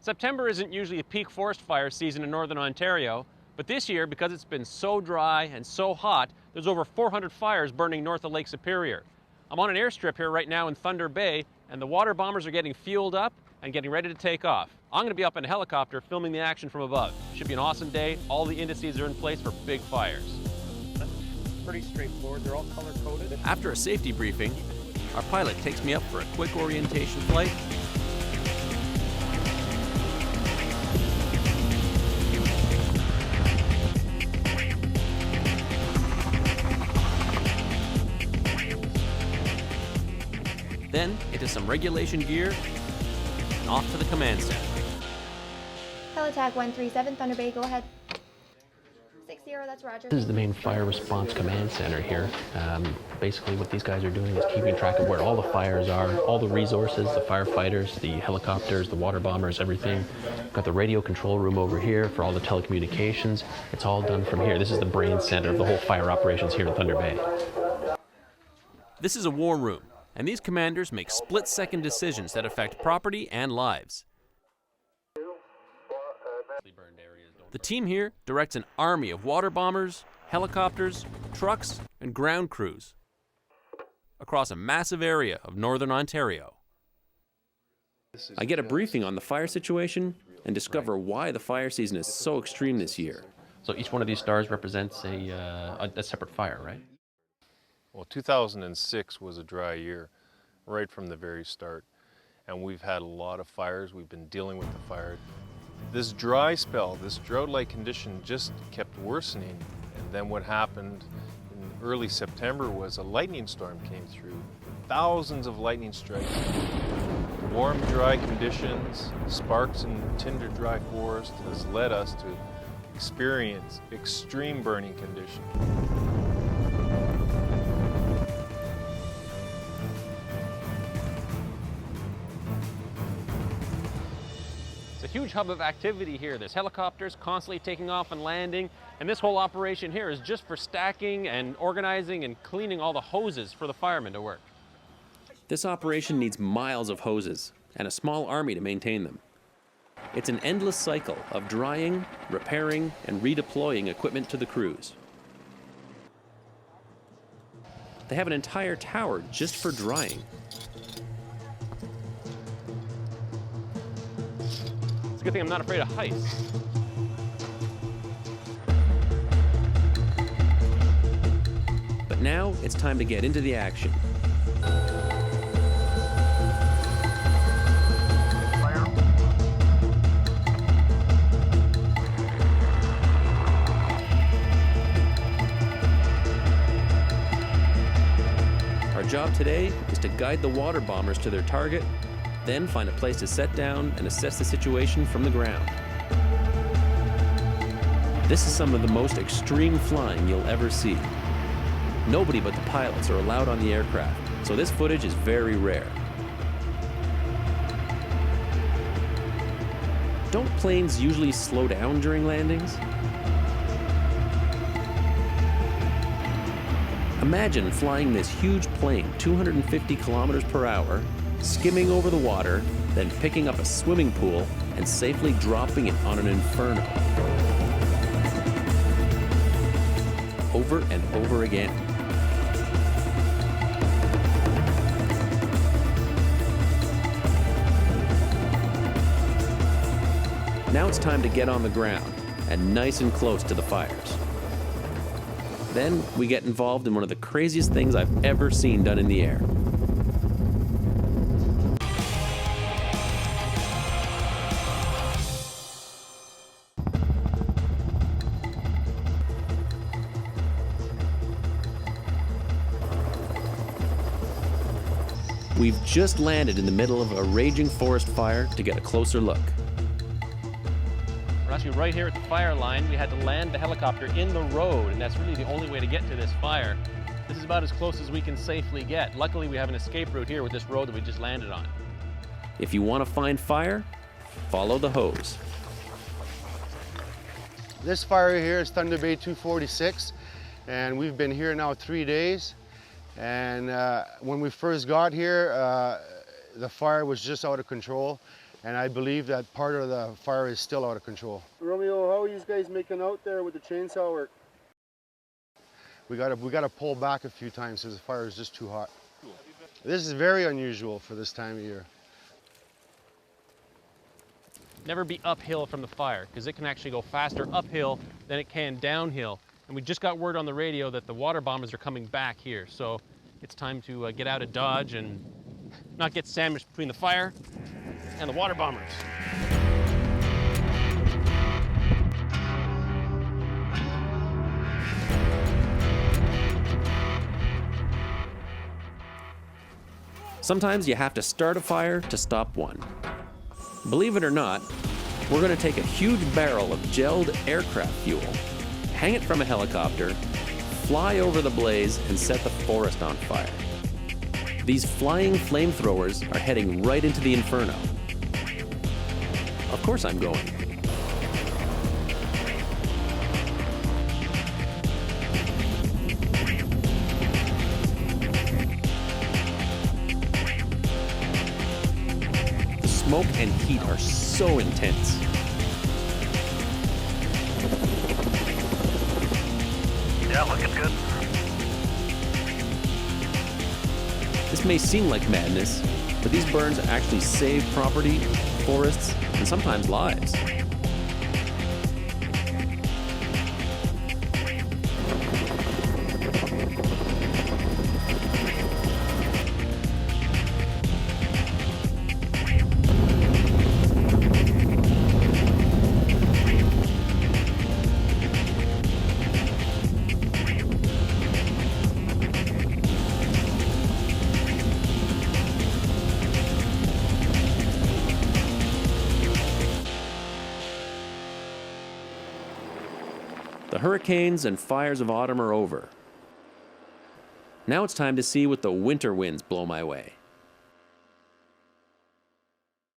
September isn't usually a peak forest fire season in northern Ontario, but this year, because it's been so dry and so hot, there's over 400 fires burning north of Lake Superior. I'm on an airstrip here right now in Thunder Bay, and the water bombers are getting fueled up and getting ready to take off. I'm going to be up in a helicopter filming the action from above. Should be an awesome day. All the indices are in place for big fires. Pretty straightforward. They're all color-coded. After a safety briefing, our pilot takes me up for a quick orientation flight. Then into some regulation gear and off to the command center. Helitac 137, Thunder Bay, go ahead. 60, that's Roger. This is the main fire response command center here. Basically what these guys are doing is keeping track of where all the fires are, all the resources, the firefighters, the helicopters, the water bombers, everything. Got the radio control room over here for all the telecommunications. It's all done from here. This is the brain center of the whole fire operations here in Thunder Bay. This is a war room, and these commanders make split-second decisions that affect property and lives. The team here directs an army of water bombers, helicopters, trucks, and ground crews across a massive area of northern Ontario. I get a briefing on the fire situation and discover why the fire season is so extreme this year. So each one of these stars represents a separate fire, right? Well, 2006 was a dry year right from the very start, and we've had a lot of fires. We've been dealing with the fire. This dry spell, this drought-like condition just kept worsening, and then what happened in early September was a lightning storm came through. Thousands of lightning strikes. Warm, dry conditions, sparks and tinder dry forest has led us to experience extreme burning conditions. It's a huge hub of activity here. There's helicopters constantly taking off and landing, and this whole operation here is just for stacking and organizing and cleaning all the hoses for the firemen to work. This operation needs miles of hoses and a small army to maintain them. It's an endless cycle of drying, repairing, and redeploying equipment to the crews. They have an entire tower just for drying. It's a good thing I'm not afraid of heights. But now it's time to get into the action. Our job today is to guide the water bombers to their target, then find a place to set down and assess the situation from the ground. This is some of the most extreme flying you'll ever see. Nobody but the pilots are allowed on the aircraft, so this footage is very rare. Don't planes usually slow down during landings? Imagine flying this huge plane 250 kilometers per hour, skimming over the water, then picking up a swimming pool and safely dropping it on an inferno. Over and over again. Now it's time to get on the ground and nice and close to the fires. Then we get involved in one of the craziest things I've ever seen done in the air. We've just landed in the middle of a raging forest fire to get a closer look. We're actually right here at the fire line. We had to land the helicopter in the road, and that's really the only way to get to this fire. This is about as close as we can safely get. Luckily, we have an escape route here with this road that we just landed on. If you want to find fire, follow the hose. This fire here is Thunder Bay 246, and we've been here now 3 days. And when we first got here, the fire was just out of control. and I believe that part of the fire is still out of control. Romeo, how are you guys making out there with the chainsaw work? We gotta pull back a few times because the fire is just too hot. This is very unusual for this time of year. Never be uphill from the fire, because it can actually go faster uphill than it can downhill. And we just got word on the radio that the water bombers are coming back here, so it's time to get out of Dodge and not get sandwiched between the fire and the water bombers. Sometimes you have to start a fire to stop one. Believe it or not, we're going to take a huge barrel of gelled aircraft fuel, hang it from a helicopter, fly over the blaze, and set the forest on fire. These flying flamethrowers are heading right into the inferno. Of course I'm going. The smoke and heat are so intense. Yeah, looking good. This may seem like madness, but these burns actually save property, forests, and sometimes lives. The hurricanes and fires of autumn are over. Now it's time to see what the winter winds blow my way.